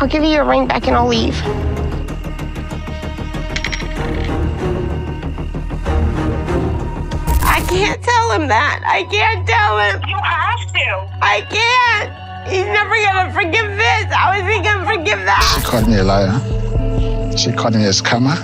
I'll give you your ring back and I'll leave. I can't tell him that. I can't tell him. You have to. I can't. He's never gonna forgive this. How is he gonna forgive that? She called me a liar. She called me a scammer.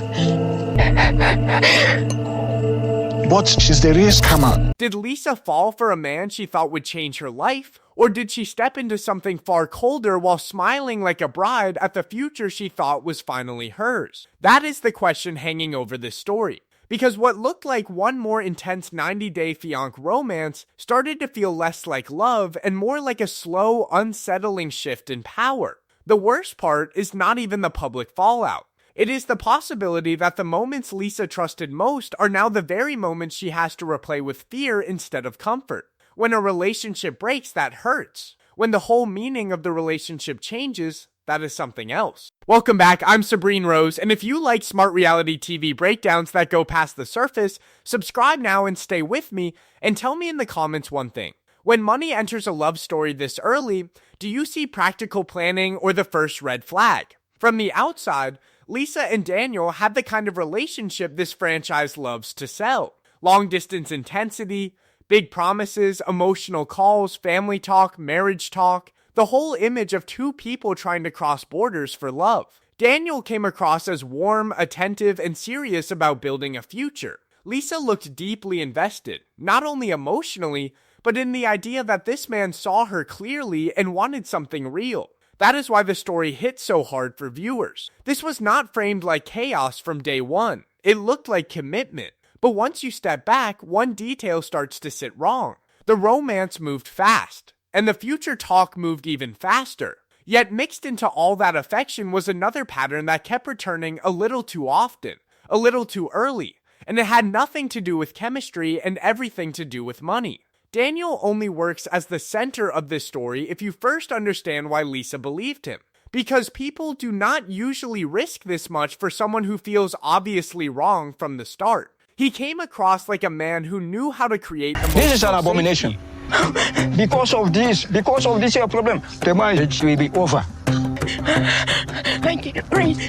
But she's the real scammer. Did Lisa fall for a man she thought would change her life? Or did she step into something far colder while smiling like a bride at the future she thought was finally hers? That is the question hanging over this story. Because what looked like one more intense 90-day fiancé romance started to feel less like love and more like a slow, unsettling shift in power. The worst part is not even the public fallout. It is the possibility that the moments Lisa trusted most are now the very moments she has to replay with fear instead of comfort. When a relationship breaks, that hurts. When the whole meaning of the relationship changes, that is something else. Welcome back, I'm Sabrine Rose, and if you like smart reality TV breakdowns that go past the surface, subscribe now and stay with me, and tell me in the comments one thing. When money enters a love story this early, do you see practical planning or the first red flag? From the outside, Lisa and Daniel have the kind of relationship this franchise loves to sell. Long-distance intensity, big promises, emotional calls, family talk, marriage talk. The whole image of two people trying to cross borders for love. Daniel came across as warm, attentive, and serious about building a future. Lisa looked deeply invested, not only emotionally, but in the idea that this man saw her clearly and wanted something real. That is why the story hit so hard for viewers. This was not framed like chaos from day one. It looked like commitment. But once you step back, one detail starts to sit wrong. The romance moved fast. And the future talk moved even faster. Yet mixed into all that affection was another pattern that kept returning a little too often, a little too early, and it had nothing to do with chemistry and everything to do with money. Daniel only works as the center of this story if you first understand why Lisa believed him. Because people do not usually risk this much for someone who feels obviously wrong from the start. He came across like a man who knew how to create emotional This is an abomination. safety. Because of this your problem, the marriage will be over. I can't breathe.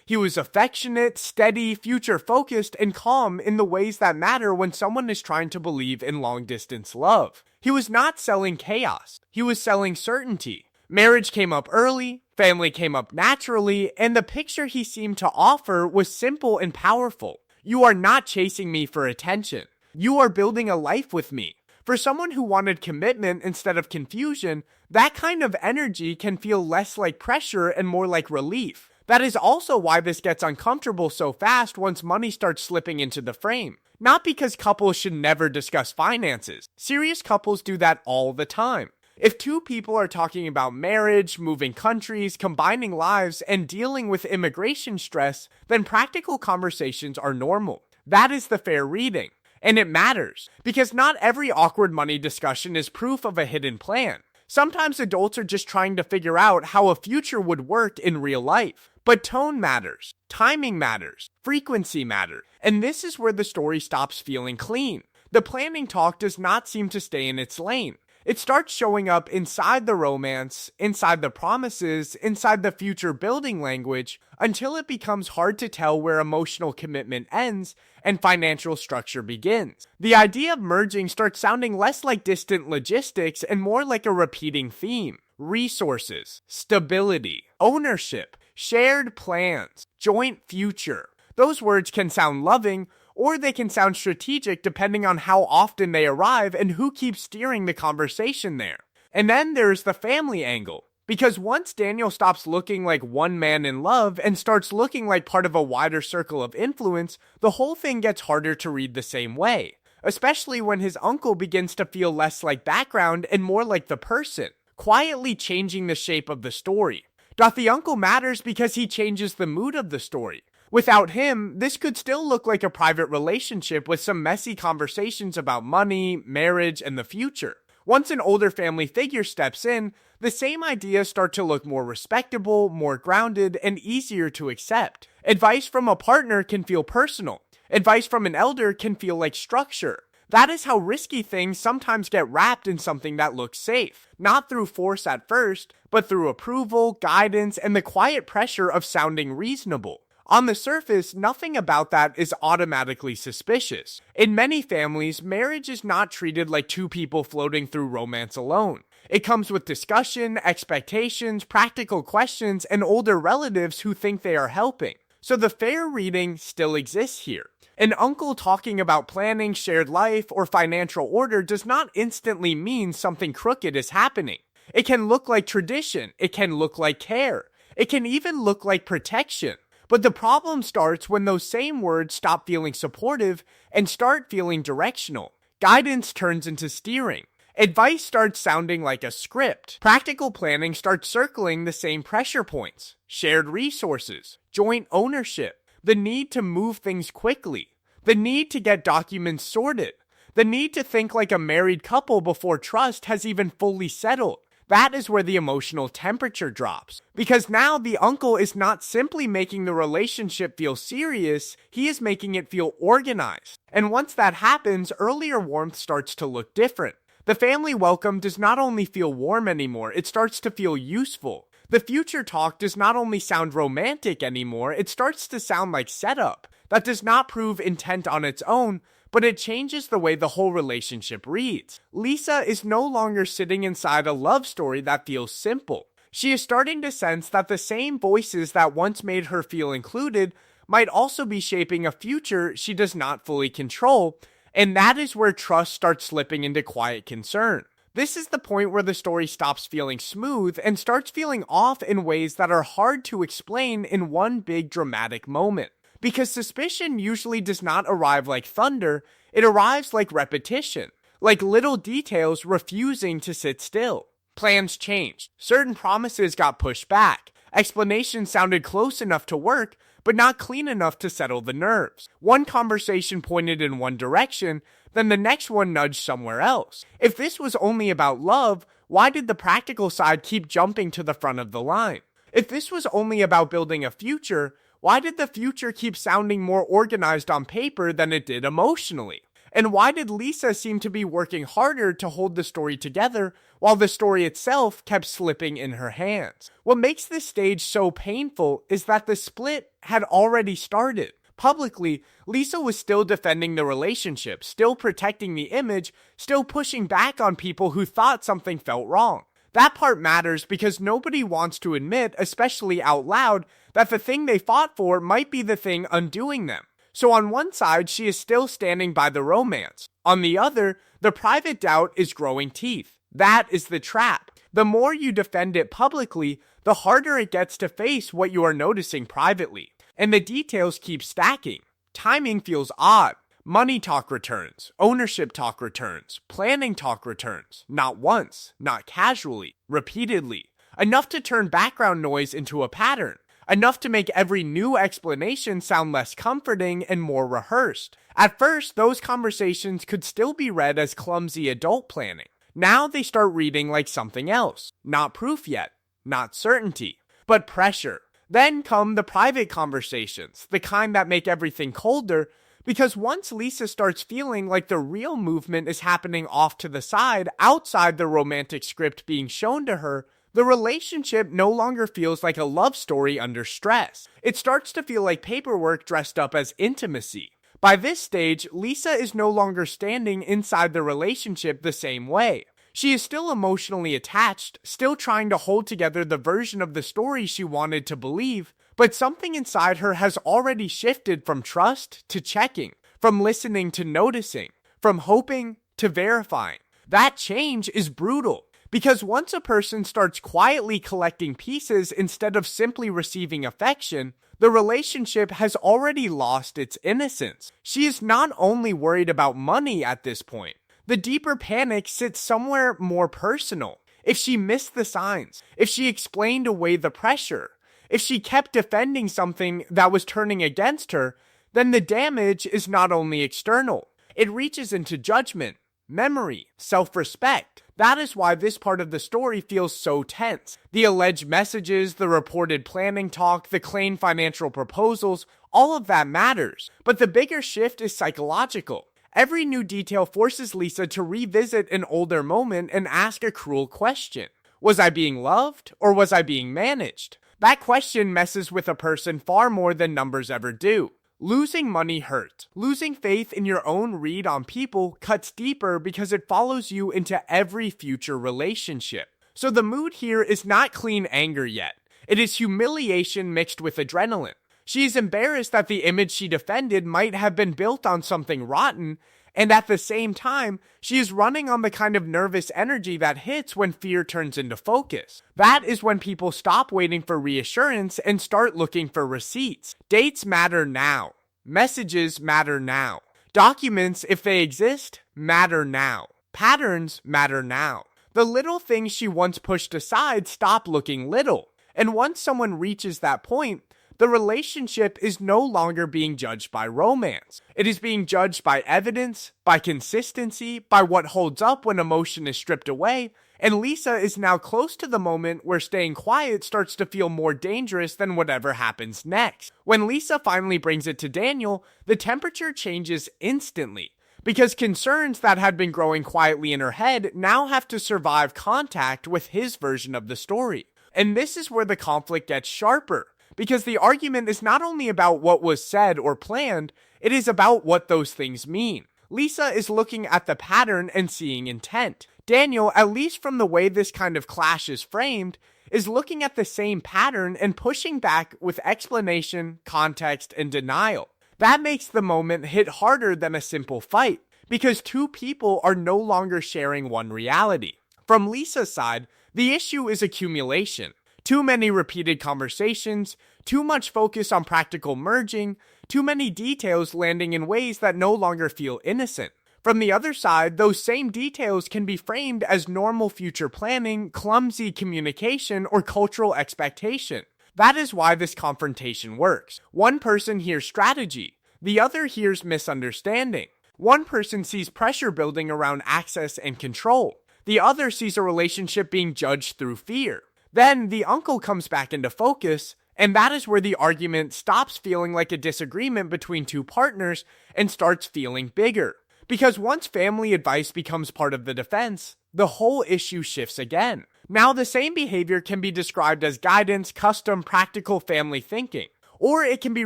He was affectionate, steady, future-focused, and calm in the ways that matter when someone is trying to believe in long-distance love. He was not selling chaos. He was selling certainty. Marriage came up early, family came up naturally, and the picture he seemed to offer was simple and powerful. You are not chasing me for attention. You are building a life with me. For someone who wanted commitment instead of confusion, that kind of energy can feel less like pressure and more like relief. That is also why this gets uncomfortable so fast once money starts slipping into the frame. Not because couples should never discuss finances. Serious couples do that all the time. If two people are talking about marriage, moving countries, combining lives, and dealing with immigration stress, then practical conversations are normal. That is the fair reading. And it matters, because not every awkward money discussion is proof of a hidden plan. Sometimes adults are just trying to figure out how a future would work in real life. But tone matters, timing matters, frequency matters, and this is where the story stops feeling clean. The planning talk does not seem to stay in its lane. It starts showing up inside the romance, inside the promises, inside the future building language, until it becomes hard to tell where emotional commitment ends and financial structure begins. The idea of merging starts sounding less like distant logistics and more like a repeating theme. Resources, stability, ownership, shared plans, joint future. Those words can sound loving, or they can sound strategic depending on how often they arrive and who keeps steering the conversation there. And then there's the family angle. Because once Daniel stops looking like one man in love and starts looking like part of a wider circle of influence, the whole thing gets harder to read the same way. Especially when his uncle begins to feel less like background and more like the person, quietly changing the shape of the story. The uncle matters because he changes the mood of the story. Without him, this could still look like a private relationship with some messy conversations about money, marriage, and the future. Once an older family figure steps in, the same ideas start to look more respectable, more grounded, and easier to accept. Advice from a partner can feel personal. Advice from an elder can feel like structure. That is how risky things sometimes get wrapped in something that looks safe, not through force at first, but through approval, guidance, and the quiet pressure of sounding reasonable. On the surface, nothing about that is automatically suspicious. In many families, marriage is not treated like two people floating through romance alone. It comes with discussion, expectations, practical questions, and older relatives who think they are helping. So the fair reading still exists here. An uncle talking about planning shared life or financial order does not instantly mean something crooked is happening. It can look like tradition, it can look like care, it can even look like protection. But the problem starts when those same words stop feeling supportive and start feeling directional. Guidance turns into steering. Advice starts sounding like a script. Practical planning starts circling the same pressure points. Shared resources, joint ownership, the need to move things quickly, the need to get documents sorted, the need to think like a married couple before trust has even fully settled. That is where the emotional temperature drops. Because now the uncle is not simply making the relationship feel serious, he is making it feel organized. And once that happens, earlier warmth starts to look different. The family welcome does not only feel warm anymore, it starts to feel useful. The future talk does not only sound romantic anymore, it starts to sound like setup. That does not prove intent on its own, but it changes the way the whole relationship reads. Lisa is no longer sitting inside a love story that feels simple. She is starting to sense that the same voices that once made her feel included might also be shaping a future she does not fully control, and that is where trust starts slipping into quiet concern. This is the point where the story stops feeling smooth and starts feeling off in ways that are hard to explain in one big dramatic moment. Because suspicion usually does not arrive like thunder, it arrives like repetition, like little details refusing to sit still. Plans changed, certain promises got pushed back, explanations sounded close enough to work, but not clean enough to settle the nerves. One conversation pointed in one direction, then the next one nudged somewhere else. If this was only about love, why did the practical side keep jumping to the front of the line? If this was only about building a future, why did the future keep sounding more organized on paper than it did emotionally? And why did Lisa seem to be working harder to hold the story together while the story itself kept slipping in her hands? What makes this stage so painful is that the split had already started. Publicly, Lisa was still defending the relationship, still protecting the image, still pushing back on people who thought something felt wrong. That part matters because nobody wants to admit, especially out loud, that the thing they fought for might be the thing undoing them. So on one side, she is still standing by the romance. On the other, the private doubt is growing teeth. That is the trap. The more you defend it publicly, the harder it gets to face what you are noticing privately. And the details keep stacking. Timing feels odd. Money talk returns, ownership talk returns, planning talk returns. Not once, not casually, repeatedly. Enough to turn background noise into a pattern. Enough to make every new explanation sound less comforting and more rehearsed. At first, those conversations could still be read as clumsy adult planning. Now they start reading like something else. Not proof yet, not certainty, but pressure. Then come the private conversations, the kind that make everything colder, because once Lisa starts feeling like the real movement is happening off to the side, outside the romantic script being shown to her, the relationship no longer feels like a love story under stress. It starts to feel like paperwork dressed up as intimacy. By this stage, Lisa is no longer standing inside the relationship the same way. She is still emotionally attached, still trying to hold together the version of the story she wanted to believe, but something inside her has already shifted from trust to checking, from listening to noticing, from hoping to verifying. That change is brutal. Because once a person starts quietly collecting pieces instead of simply receiving affection, the relationship has already lost its innocence. She is not only worried about money at this point. The deeper panic sits somewhere more personal. If she missed the signs, if she explained away the pressure, if she kept defending something that was turning against her, then the damage is not only external. It reaches into judgment, memory, self-respect. That is why this part of the story feels so tense. The alleged messages, the reported planning talk, the claimed financial proposals, all of that matters. But the bigger shift is psychological. Every new detail forces Lisa to revisit an older moment and ask a cruel question. Was I being loved, or was I being managed? That question messes with a person far more than numbers ever do. Losing money hurts. Losing faith in your own read on people cuts deeper because it follows you into every future relationship. So the mood here is not clean anger yet. It is humiliation mixed with adrenaline. She is embarrassed that the image she defended might have been built on something rotten, and at the same time, she is running on the kind of nervous energy that hits when fear turns into focus. That is when people stop waiting for reassurance and start looking for receipts. Dates matter now. Messages matter now. Documents, if they exist, matter now. Patterns matter now. The little things she once pushed aside stop looking little. And once someone reaches that point, the relationship is no longer being judged by romance. It is being judged by evidence, by consistency, by what holds up when emotion is stripped away, and Lisa is now close to the moment where staying quiet starts to feel more dangerous than whatever happens next. When Lisa finally brings it to Daniel, the temperature changes instantly, because concerns that had been growing quietly in her head now have to survive contact with his version of the story. And this is where the conflict gets sharper. Because the argument is not only about what was said or planned, it is about what those things mean. Lisa is looking at the pattern and seeing intent. Daniel, at least from the way this kind of clash is framed, is looking at the same pattern and pushing back with explanation, context, and denial. That makes the moment hit harder than a simple fight, because two people are no longer sharing one reality. From Lisa's side, the issue is accumulation. Too many repeated conversations, too much focus on practical merging, too many details landing in ways that no longer feel innocent. From the other side, those same details can be framed as normal future planning, clumsy communication, or cultural expectation. That is why this confrontation works. One person hears strategy, the other hears misunderstanding. One person sees pressure building around access and control, the other sees a relationship being judged through fear. Then the uncle comes back into focus, and that is where the argument stops feeling like a disagreement between two partners and starts feeling bigger. Because once family advice becomes part of the defense, the whole issue shifts again. Now the same behavior can be described as guidance, custom, practical family thinking. Or it can be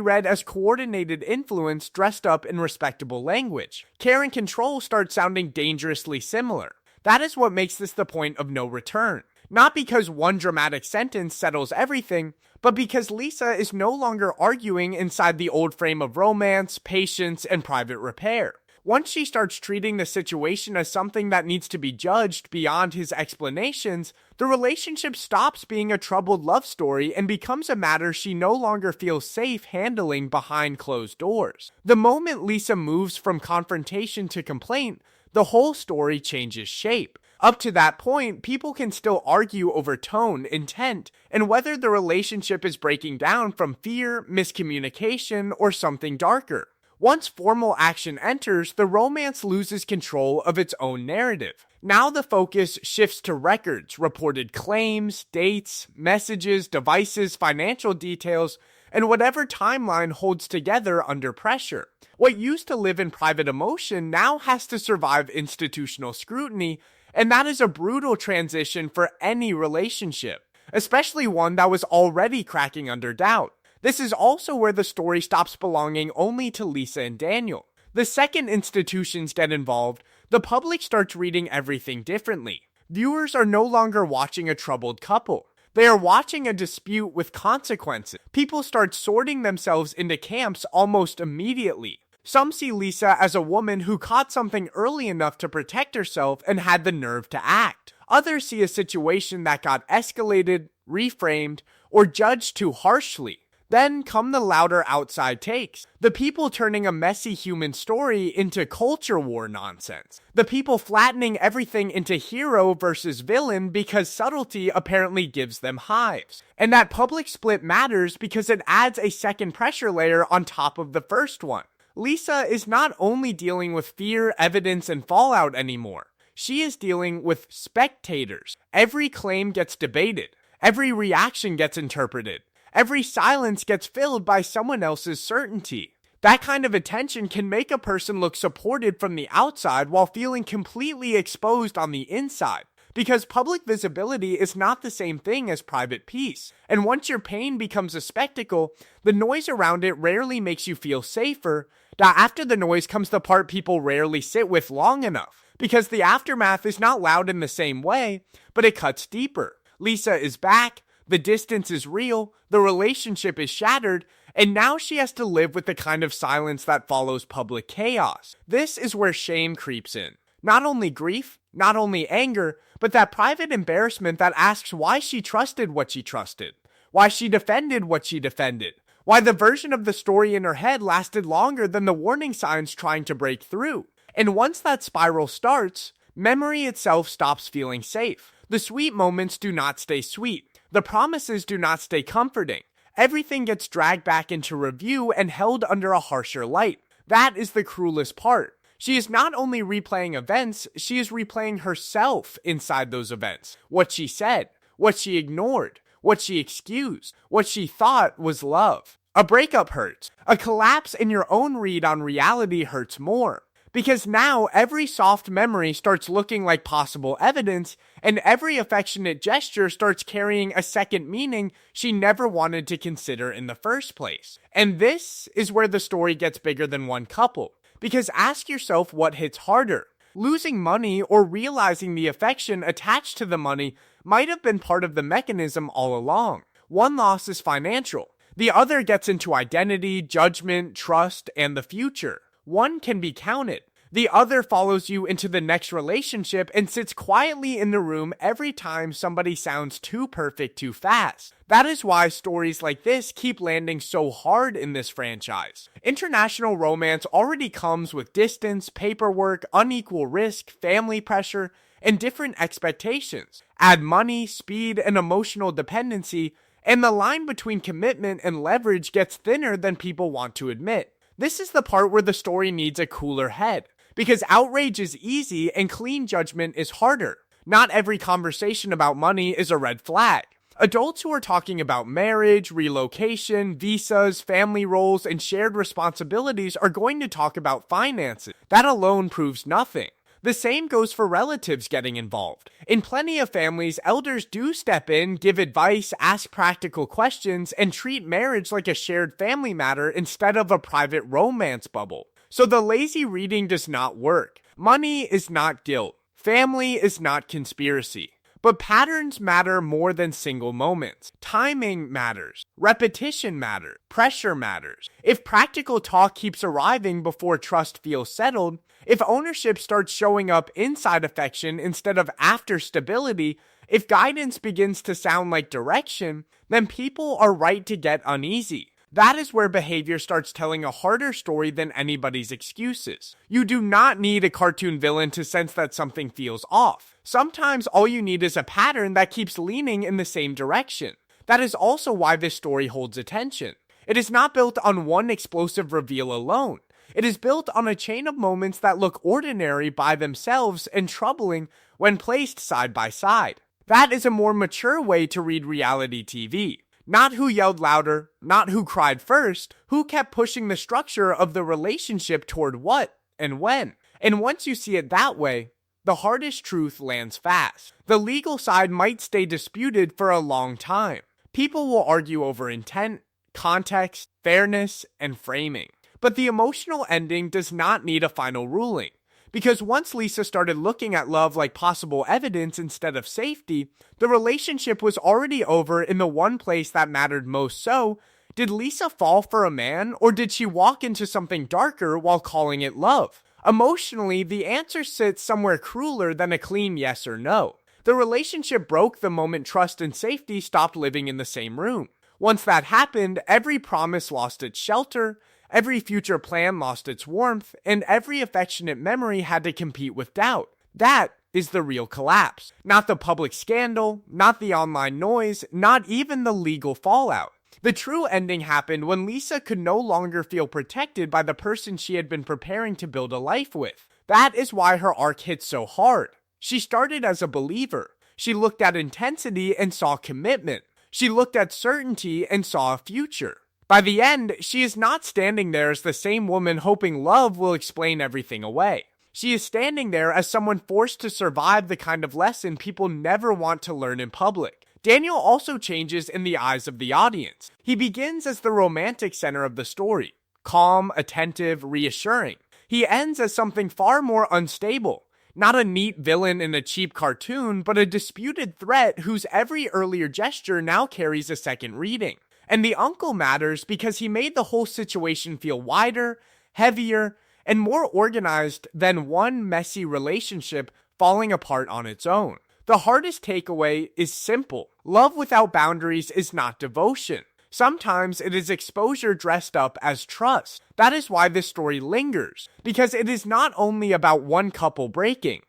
read as coordinated influence dressed up in respectable language. Care and control start sounding dangerously similar. That is what makes this the point of no return. Not because one dramatic sentence settles everything, but because Lisa is no longer arguing inside the old frame of romance, patience, and private repair. Once she starts treating the situation as something that needs to be judged beyond his explanations, the relationship stops being a troubled love story and becomes a matter she no longer feels safe handling behind closed doors. The moment Lisa moves from confrontation to complaint, the whole story changes shape. Up to that point, people can still argue over tone, intent, and whether the relationship is breaking down from fear, miscommunication, or something darker. Once formal action enters, the romance loses control of its own narrative. Now the focus shifts to records, reported claims, dates, messages, devices, financial details, and whatever timeline holds together under pressure. What used to live in private emotion now has to survive institutional scrutiny, and that is a brutal transition for any relationship, especially one that was already cracking under doubt. This is also where the story stops belonging only to Lisa and Daniel. The second institutions get involved, the public starts reading everything differently. Viewers are no longer watching a troubled couple. They are watching a dispute with consequences. People start sorting themselves into camps almost immediately. Some see Lisa as a woman who caught something early enough to protect herself and had the nerve to act. Others see a situation that got escalated, reframed, or judged too harshly. Then come the louder outside takes. The people turning a messy human story into culture war nonsense. The people flattening everything into hero versus villain because subtlety apparently gives them hives. And that public split matters because it adds a second pressure layer on top of the first one. Lisa is not only dealing with fear, evidence, and fallout anymore. She is dealing with spectators. Every claim gets debated. Every reaction gets interpreted. Every silence gets filled by someone else's certainty. That kind of attention can make a person look supported from the outside while feeling completely exposed on the inside. Because public visibility is not the same thing as private peace. And once your pain becomes a spectacle, the noise around it rarely makes you feel safer. Now, after the noise comes the part people rarely sit with long enough. Because the aftermath is not loud in the same way, but it cuts deeper. Lisa is back, the distance is real, the relationship is shattered, and now she has to live with the kind of silence that follows public chaos. This is where shame creeps in. Not only grief, not only anger, but that private embarrassment that asks why she trusted what she trusted, why she defended what she defended, why the version of the story in her head lasted longer than the warning signs trying to break through. And once that spiral starts, memory itself stops feeling safe. The sweet moments do not stay sweet. The promises do not stay comforting. Everything gets dragged back into review and held under a harsher light. That is the cruelest part. She is not only replaying events, she is replaying herself inside those events. What she said, what she ignored, what she excused, what she thought was love. A breakup hurts. A collapse in your own read on reality hurts more. Because now every soft memory starts looking like possible evidence, and every affectionate gesture starts carrying a second meaning she never wanted to consider in the first place. And this is where the story gets bigger than one couple. Because ask yourself what hits harder. Losing money or realizing the affection attached to the money might have been part of the mechanism all along. One loss is financial. The other gets into identity, judgment, trust, and the future. One can be counted. The other follows you into the next relationship and sits quietly in the room every time somebody sounds too perfect too fast. That is why stories like this keep landing so hard in this franchise. International romance already comes with distance, paperwork, unequal risk, family pressure, and different expectations. Add money, speed, and emotional dependency, and the line between commitment and leverage gets thinner than people want to admit. This is the part where the story needs a cooler head. Because outrage is easy and clean judgment is harder. Not every conversation about money is a red flag. Adults who are talking about marriage, relocation, visas, family roles, and shared responsibilities are going to talk about finances. That alone proves nothing. The same goes for relatives getting involved. In plenty of families, elders do step in, give advice, ask practical questions, and treat marriage like a shared family matter instead of a private romance bubble. So the lazy reading does not work. Money is not guilt. Family is not conspiracy. But patterns matter more than single moments. Timing matters. Repetition matters. Pressure matters. If practical talk keeps arriving before trust feels settled, if ownership starts showing up inside affection instead of after stability, if guidance begins to sound like direction, then people are right to get uneasy. That is where behavior starts telling a harder story than anybody's excuses. You do not need a cartoon villain to sense that something feels off. Sometimes all you need is a pattern that keeps leaning in the same direction. That is also why this story holds attention. It is not built on one explosive reveal alone. It is built on a chain of moments that look ordinary by themselves and troubling when placed side by side. That is a more mature way to read reality TV. Not who yelled louder, not who cried first, who kept pushing the structure of the relationship toward what and when. And once you see it that way, the hardest truth lands fast. The legal side might stay disputed for a long time. People will argue over intent, context, fairness, and framing. But the emotional ending does not need a final ruling. Because once Lisa started looking at love like possible evidence instead of safety, the relationship was already over in the one place that mattered most. So, did Lisa fall for a man, or did she walk into something darker while calling it love? Emotionally, the answer sits somewhere crueler than a clean yes or no. The relationship broke the moment trust and safety stopped living in the same room. Once that happened, every promise lost its shelter, every future plan lost its warmth, and every affectionate memory had to compete with doubt. That is the real collapse. Not the public scandal, not the online noise, not even the legal fallout. The true ending happened when Lisa could no longer feel protected by the person she had been preparing to build a life with. That is why her arc hit so hard. She started as a believer. She looked at intensity and saw commitment. She looked at certainty and saw a future. By the end, she is not standing there as the same woman hoping love will explain everything away. She is standing there as someone forced to survive the kind of lesson people never want to learn in public. Daniel also changes in the eyes of the audience. He begins as the romantic center of the story, calm, attentive, reassuring. He ends as something far more unstable. Not a neat villain in a cheap cartoon, but a disputed threat whose every earlier gesture now carries a second reading. And the uncle matters because he made the whole situation feel wider, heavier, and more organized than one messy relationship falling apart on its own. The hardest takeaway is simple. Love without boundaries is not devotion. Sometimes it is exposure dressed up as trust. That is why this story lingers, because it is not only about one couple breaking,